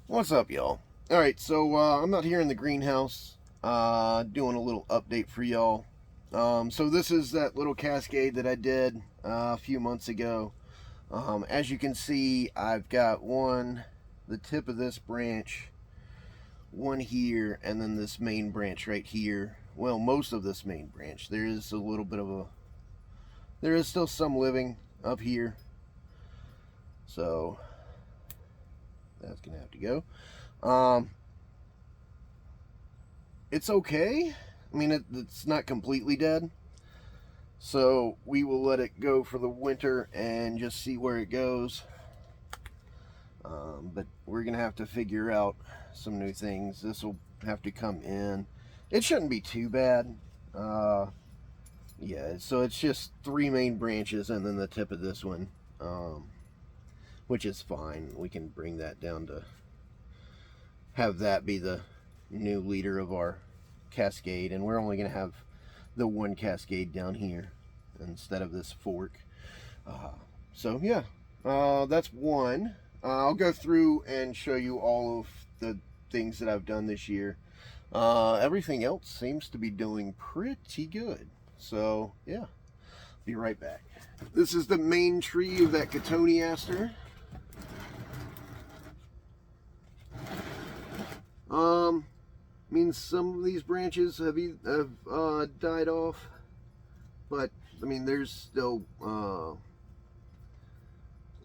What's up, y'all? Alright, so I'm out here in the greenhouse doing a little update for y'all. So this is that little cascade that I did a few months ago. As you can see, I've got the tip of this branch, one here, and then this main branch right here. Well, most of this main branch. There is still some living up here. So that's gonna have to go. It's okay. I mean, it's not completely dead. So we will let it go for the winter and just see where it goes. But we're going to have to figure out some new things. This will have to come in. It shouldn't be too bad. Yeah, so it's just 3 main branches and then the tip of this one, which is fine. We can bring that down to have that be the new leader of our cascade, and we're only going to have the one cascade down here instead of this fork. So yeah, that's one. I'll go through and show you all of the things that I've done this year. Everything else seems to be doing pretty good. So yeah, be right back. This is the main tree of that cotoneaster. I mean, some of these branches have died off, but I mean, there's still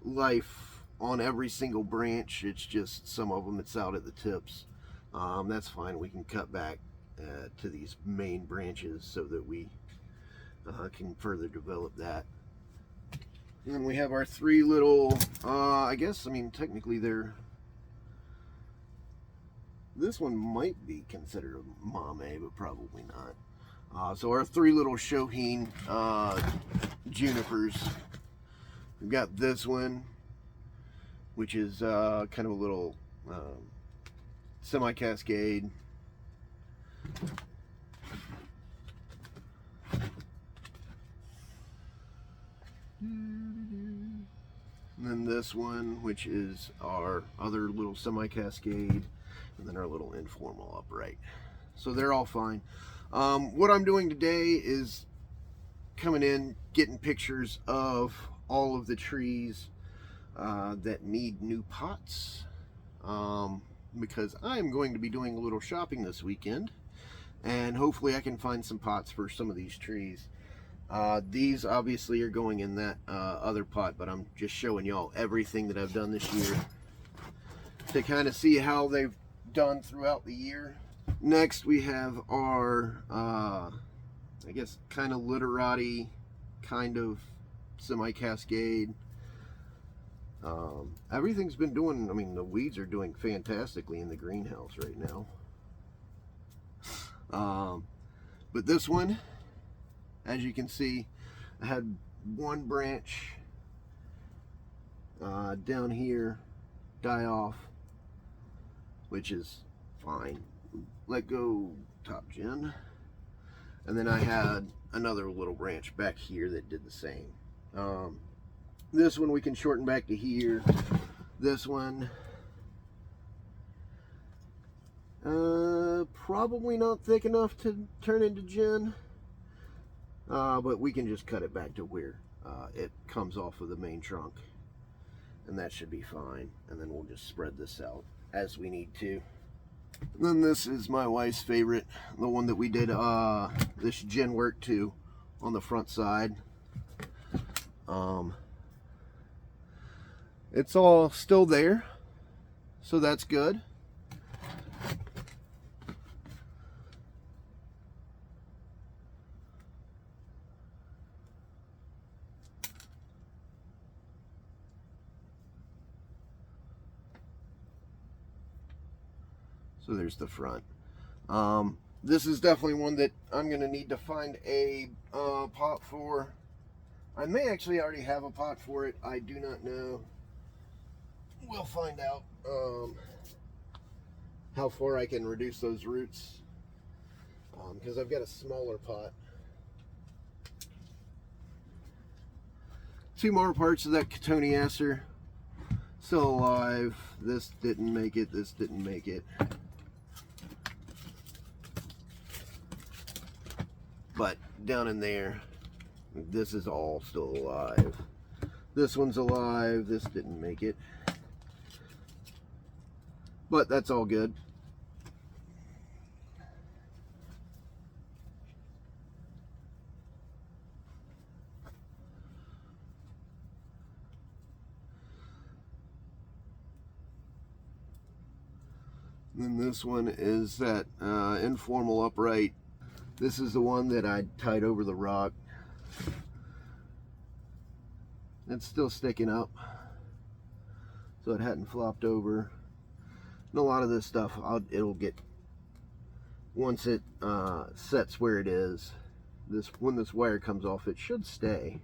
life on every single branch. It's just some of them, it's out at the tips. That's fine. We can cut back to these main branches so that we can further develop that. And then we have our 3 little, I mean, technically this one might be considered a mame, but probably not. So our 3 little Shohin junipers. We've got this one, which is kind of a little semi-cascade. And then this one, which is our other little semi-cascade. And then our little informal upright. So they're all fine. What I'm doing today is coming in, getting pictures of all of the trees that need new pots, because I'm going to be doing a little shopping this weekend, and hopefully I can find some pots for some of these trees. These obviously are going in that other pot, but I'm just showing y'all everything that I've done this year to kind of see how they've done throughout the year. Next we have our I guess kind of literati, kind of semi-cascade. Everything's been doing, I mean, the weeds are doing fantastically in the greenhouse right now. But this one, as you can see, I had one branch down here die off, which is fine. Let go, top gen. And then I had another little branch back here that did the same. This one we can shorten back to here. This one, probably not thick enough to turn into gen, but we can just cut it back to where it comes off of the main trunk, and that should be fine. And then we'll just spread this out as we need to. And then this is my wife's favorite, the one that we did this gen work to on the front side. It's all still there, so that's good. So there's the front. This is definitely one that I'm going to need to find a pot for. I may actually already have a pot for it. I do not know. We'll find out how far I can reduce those roots, because I've got a smaller pot. 2 more parts of that cotoneaster. Still alive. This didn't make it. This didn't make it. But down in there, this is all still alive. This one's alive. This didn't make it. But that's all good. Then this one is that informal upright. This is the one that I tied over the rock. It's still sticking up, so it hadn't flopped over. And a lot of this stuff, it'll get, once it sets where it is, when this wire comes off, it should stay.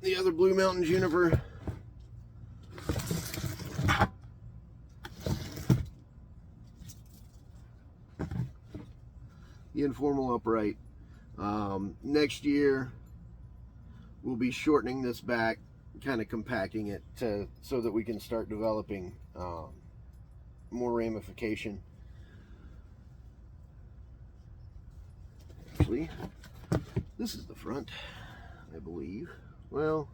The other Blue Mountain juniper. The informal upright. Next year we'll be shortening this back, kind of compacting it so that we can start developing more ramification. Actually, this is the front, I believe. Well,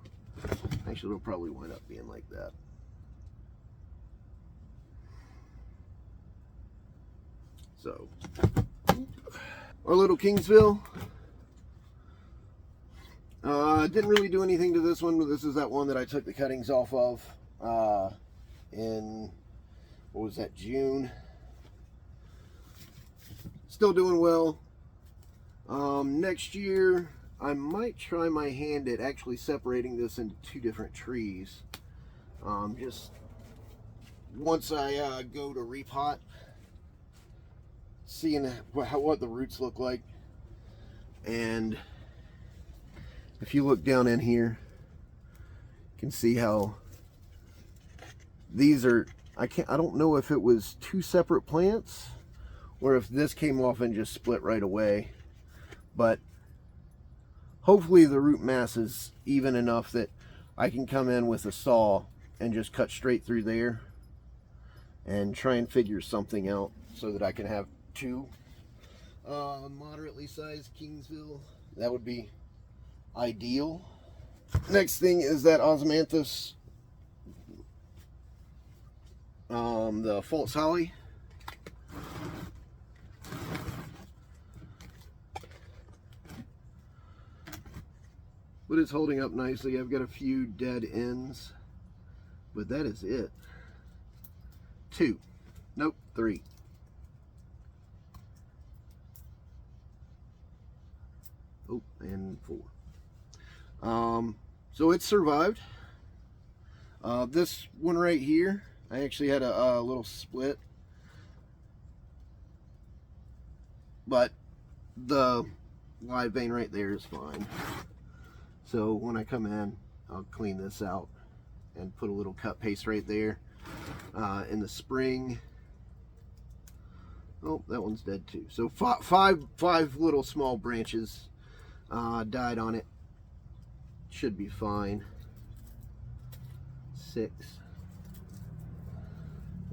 actually it'll probably wind up being like that. So, our little Kingsville. Didn't really do anything to this one, but this is that one that I took the cuttings off of in, what was that, June. Still doing well. Next year, I might try my hand at actually separating this into two different trees. Just once I go to repot, seeing what the roots look like. And if you look down in here, you can see how these are, I don't know if it was two separate plants or if this came off and just split right away, but hopefully the root mass is even enough that I can come in with a saw and just cut straight through there and try and figure something out so that I can have two moderately sized Kingsville. That would be ideal. Next thing is that osmanthus, the false holly. But it's holding up nicely. I've got a few dead ends, but that is it. Two, nope, three. Oh, and four. So it survived. This one right here, I actually had a little split, but the live vein right there is fine. So when I come in, I'll clean this out and put a little cut paste right there. In the spring, oh, that one's dead too. So five little small branches died on it. Should be fine. 6.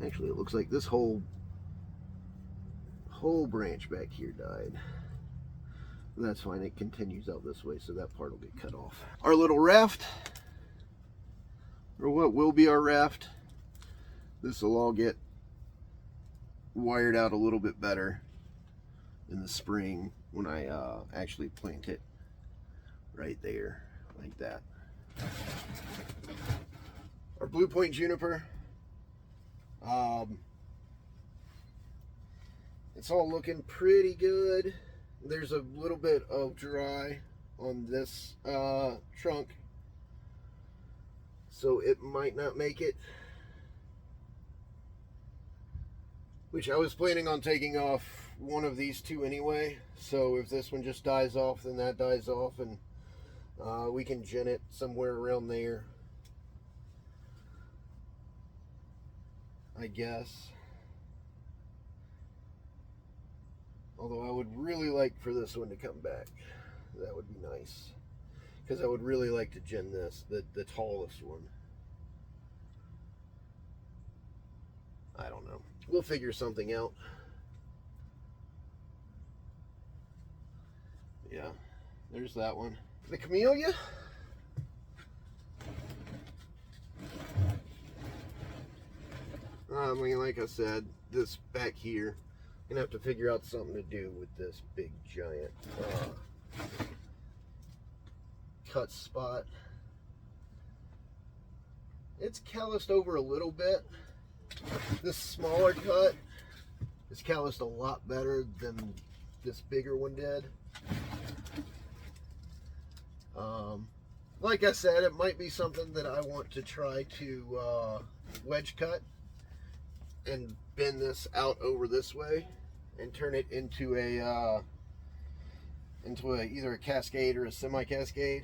Actually, it looks like this whole branch back here died. That's fine. It continues out this way, so that part will get cut off. Our little raft, or what will be our raft, this will all get wired out a little bit better in the spring when I actually plant it right there like that. Our Blue Point juniper, it's all looking pretty good. There's a little bit of dry on this trunk, so it might not make it, which I was planning on taking off one of these two anyway. So if this one just dies off, then that dies off, and we can gin it somewhere around there, I guess. Although I would really like for this one to come back. That would be nice. because I would really like to gin this, the tallest one. I don't know. We'll figure something out. Yeah, there's that one. The camellia. I mean, like I said, this back here, gonna have to figure out something to do with this big giant cut spot. It's calloused over a little bit. This smaller cut is calloused a lot better than this bigger one did. Like I said, it might be something that I want to try to wedge cut and bend this out over this way and turn it into either a cascade or a semi-cascade.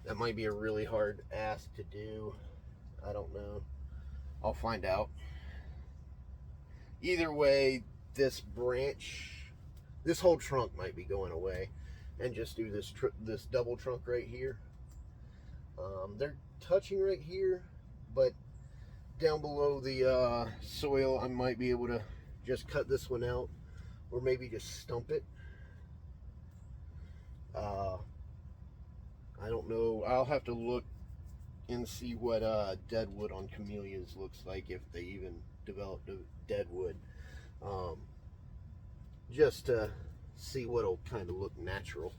That might be a really hard ask to do. I don't know. I'll find out. Either way, this branch, this whole trunk might be going away, and just do this double trunk right here. They're touching right here, but down below the soil, I might be able to just cut this one out, or maybe just stump it. I don't know. I'll have to look and see what deadwood on camellias looks like, if they even developed a deadwood, just to see what'll kind of look natural.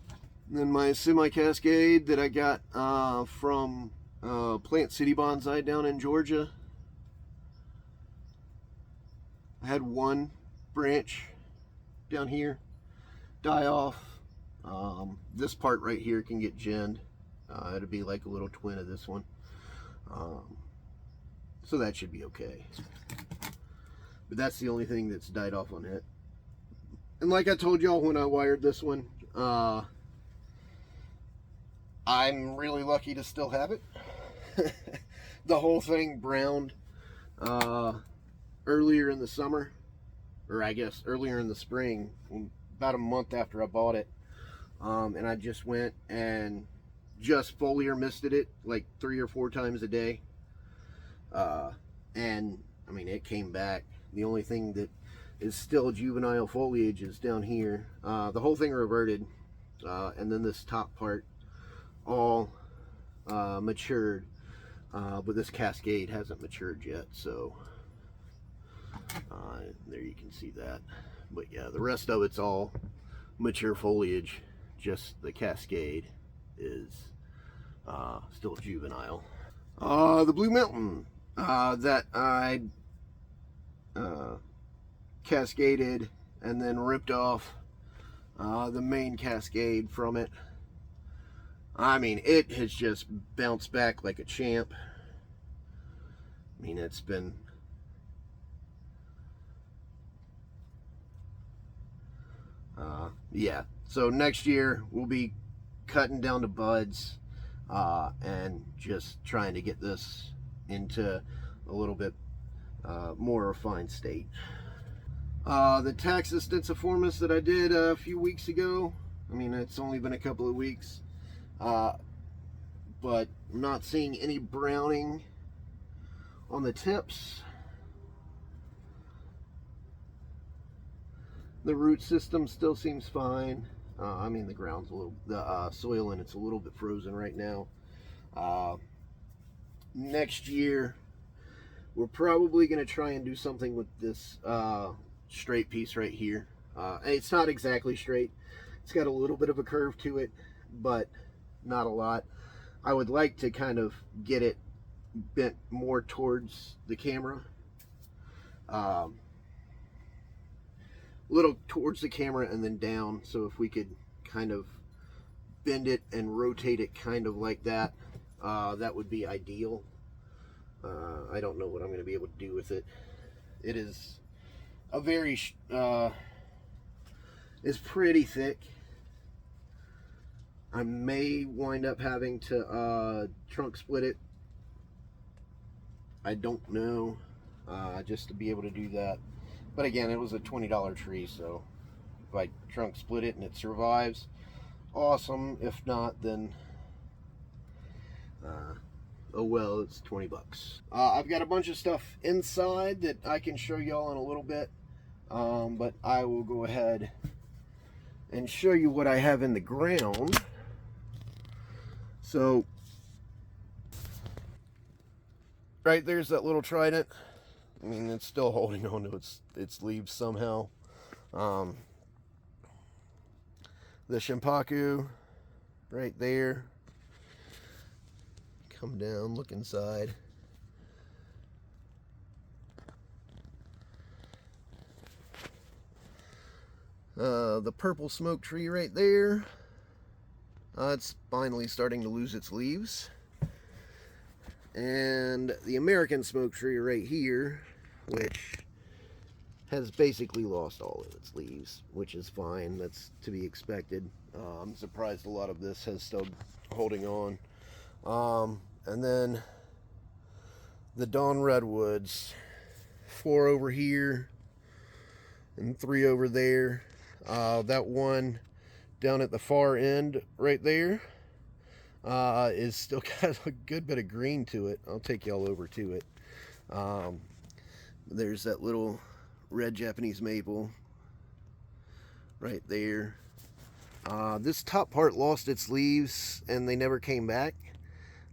And then my semi-cascade that I got from Plant City Bonsai down in Georgia. I had one branch down here die off. This part right here can get ginned. It'll be like a little twin of this one. So that should be okay. But that's the only thing that's died off on it. And like I told y'all when I wired this one, I'm really lucky to still have it. The whole thing browned earlier in the summer, or I guess earlier in the spring, about a month after I bought it. And I just went and just foliar misted it like 3 or 4 times a day. And I mean, it came back. The only thing that is still juvenile foliage is down here. The whole thing reverted, and then this top part all matured, but this cascade hasn't matured yet, so there you can see that. But yeah, the rest of it's all mature foliage. Just the cascade is still juvenile. The Blue Mountain that I cascaded and then ripped off the main cascade from it. I mean, it has just bounced back like a champ. I mean, it's been yeah. So next year we'll be cutting down to buds and just trying to get this into a little bit more refined state. The Taxus densiformis that I did a few weeks ago, I mean, it's only been a couple of weeks, but I'm not seeing any browning on the tips. The root system still seems fine. I mean, the ground's a little, the soil in it's a little bit frozen right now. Next year, we're probably going to try and do something with this straight piece right here. It's not exactly straight. It's got a little bit of a curve to it, but not a lot. I would like to kind of get it bent more towards the camera. Little towards the camera and then down, so if we could kind of bend it and rotate it kind of like that, that would be ideal. I don't know what I'm going to be able to do with it. It is a very it's pretty thick. I may wind up having to trunk split it. I don't know, just to be able to do that. But again, it was a $20 tree, so if I trunk split it and it survives, awesome. If not, then oh well, it's 20 bucks. I've got a bunch of stuff inside that I can show y'all in a little bit, but I will go ahead and show you what I have in the ground. So right there's that little trident. I mean, it's still holding on to its leaves somehow. The Shimpaku right there. Come down, look inside. The purple smoke tree right there. It's finally starting to lose its leaves. And the American smoke tree right here, which has basically lost all of its leaves, which is fine. That's to be expected. I'm surprised a lot of this has still holding on. And then the Dawn Redwoods, 4 over here and 3 over there. That one down at the far end right there is still got a good bit of green to it. I'll take y'all over to it. There's that little red Japanese maple right there. This top part lost its leaves and they never came back,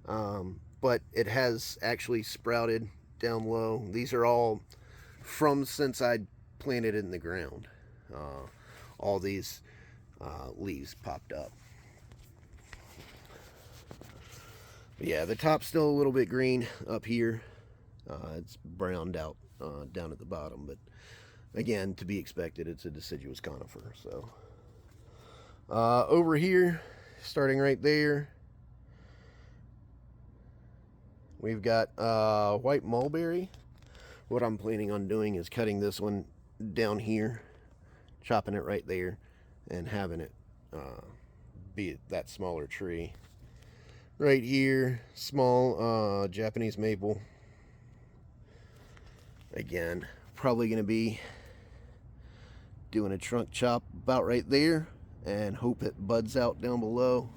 but it has actually sprouted down low. These are all from since I planted it in the ground. All these leaves popped up. But yeah, the top's still a little bit green up here. It's browned out down at the bottom, but again, to be expected, it's a deciduous conifer. So over here, starting right there, we've got white mulberry. What I'm planning on doing is cutting this one down here, chopping it right there, and having it be that smaller tree. Right here, small Japanese maple. Again, probably going to be doing a trunk chop about right there and hope it buds out down below.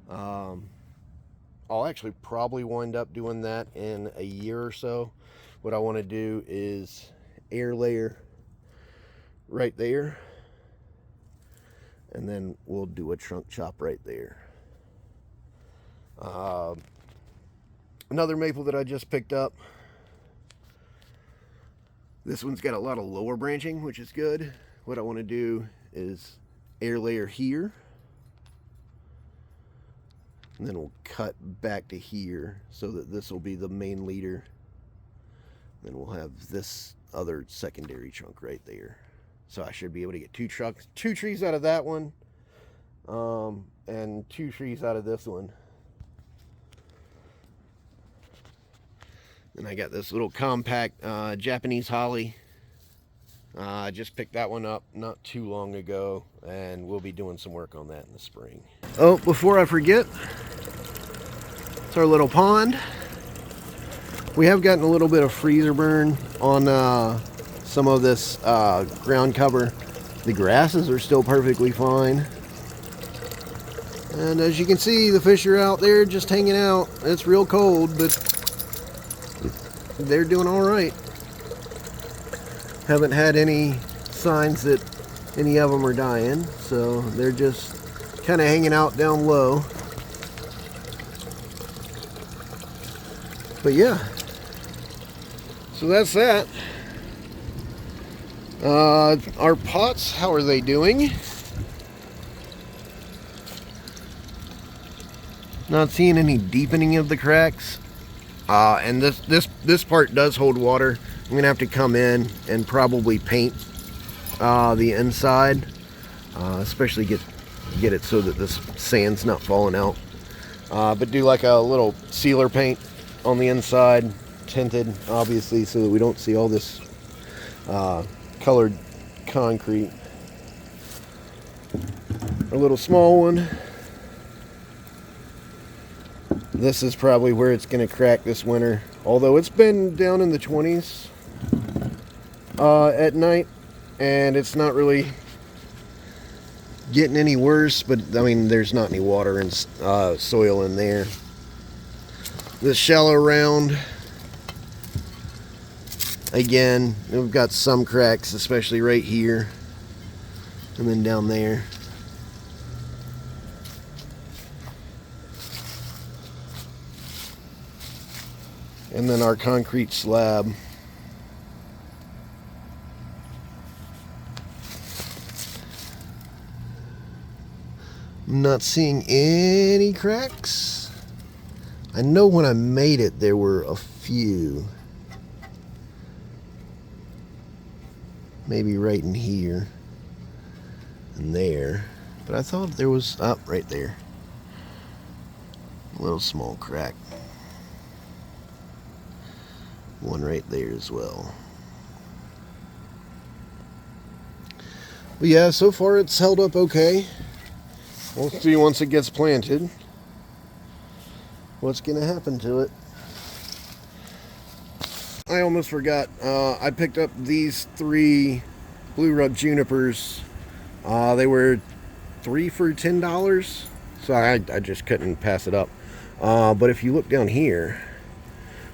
I'll actually probably wind up doing that in a year or so. What I want to do is air layer right there, and then we'll do a trunk chop right there. Another maple that I just picked up. This one's got a lot of lower branching, which is good. What I want to do is air layer here, and then we'll cut back to here so that this will be the main leader. Then we'll have this other secondary trunk right there. So I should be able to get two trees out of that one, and 2 trees out of this one. And I got this little compact Japanese holly. I just picked that one up not too long ago, and we'll be doing some work on that in the spring. Oh, before I forget, it's our little pond. We have gotten a little bit of freezer burn on some of this ground cover. The grasses are still perfectly fine. And as you can see, the fish are out there just hanging out. It's real cold, but they're doing all right. Haven't had any signs that any of them are dying, so they're just kind of hanging out down low. But yeah, so that's that. Our pots, how are they doing? Not seeing any deepening of the cracks. And this part does hold water. I'm gonna have to come in and probably paint the inside, especially get it so that this sand's not falling out. But do like a little sealer paint on the inside, tinted obviously, so that we don't see all this colored concrete. A little small one. This is probably where it's going to crack this winter. Although it's been down in the 20s at night, and it's not really getting any worse, but I mean, there's not any water and soil in there. This shallow round, again, we've got some cracks, especially right here and then down there. And then our concrete slab. I'm not seeing any cracks. I know when I made it there were a few. Maybe right in here and there. But I thought there was, right there. A little small crack. One right there as well. But yeah, so far it's held up okay. We'll see once it gets planted what's gonna happen to it. I almost forgot, I picked up these 3 blue rug junipers. They were 3 for $10, so I just couldn't pass it up. But if you look down here,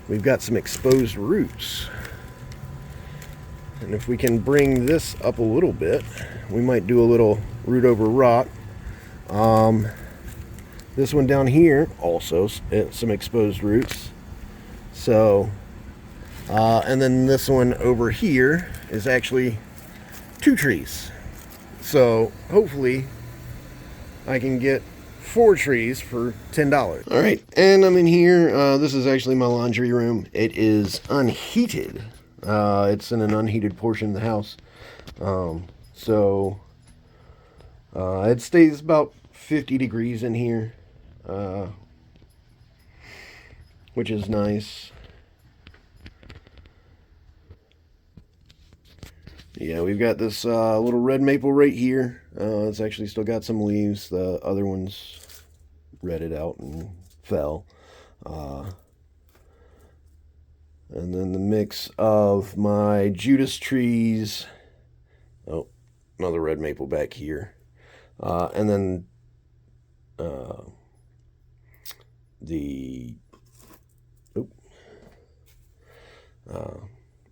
we've got some exposed roots. And if we can bring this up a little bit, we might do a little root over rock. This one down here, also some exposed roots. So, and then this one over here is actually 2 trees. So hopefully I can get 4 trees for $10. All right, and I'm in here. This is actually my laundry room. It is unheated. It's in an unheated portion of the house. It stays about 50 degrees in here, which is nice. Yeah, we've got this little red maple right here. It's actually still got some leaves. The other ones redded out and fell. And then the mix of my Judas trees. Oh, another red maple back here. And then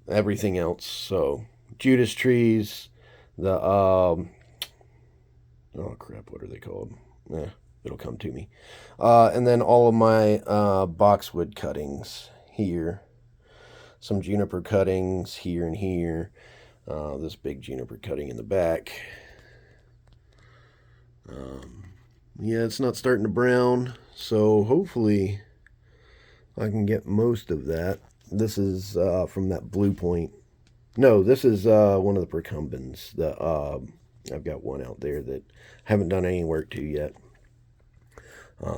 everything else. So Judas trees, the oh crap, what are they called? It'll come to me. And then all of my boxwood cuttings here. Some juniper cuttings here and here. This big juniper cutting in the back. Yeah, it's not starting to brown, so hopefully I can get most of that. This is from that Blue Point. No, this is one of the Procumbens. I've got one out there that I haven't done any work to yet.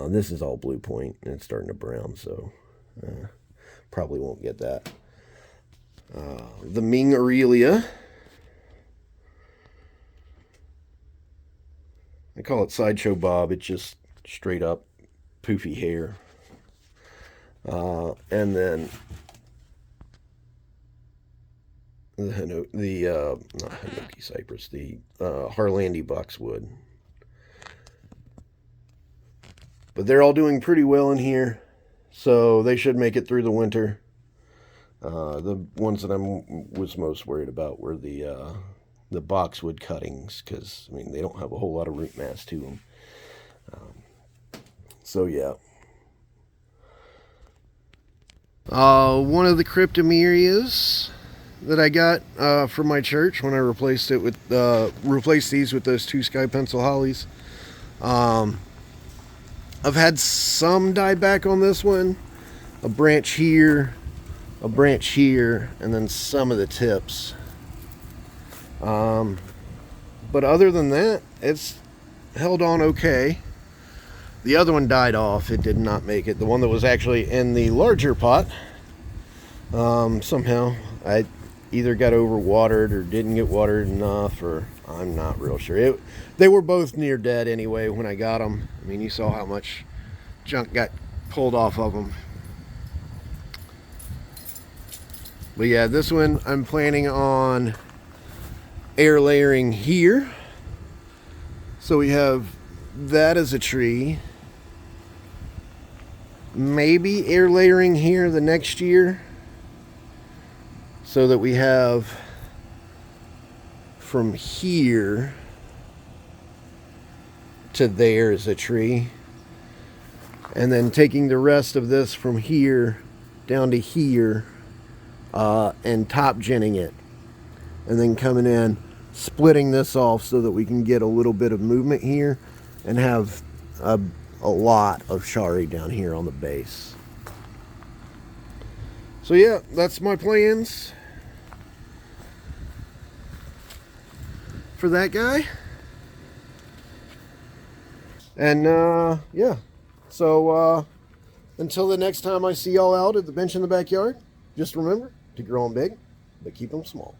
This is all Blue Point, and it's starting to brown, so probably won't get that. The Ming Aurelia. I call it Sideshow Bob. It's just straight up poofy hair. And then not Hinoki cypress, the Harlandy boxwood. But they're all doing pretty well in here, so they should make it through the winter. The ones that I was most worried about were the boxwood cuttings, because I mean they don't have a whole lot of root mass to them. So yeah. One of the cryptomerias that I got from my church when I replaced these with those 2 sky pencil hollies. I've had some die back on this one. A branch here, a branch here, and then some of the tips. But other than that, it's held on okay. The other one died off. It did not make it. The one that was actually in the larger pot, somehow I either got overwatered or didn't get watered enough, or I'm not real sure. They were both near dead anyway when I got them. I mean, you saw how much junk got pulled off of them. But yeah, this one I'm planning on air layering here. So we have that as a tree. Maybe air layering here the next year, so that we have from here to there as a tree, and then taking the rest of this from here down to here and top ginning it, and then coming in, splitting this off so that we can get a little bit of movement here and have a lot of shari down here on the base. So yeah, that's my plans for that guy. And yeah, so until the next time I see y'all out at the bench in the backyard, just remember to grow them big, but keep them small.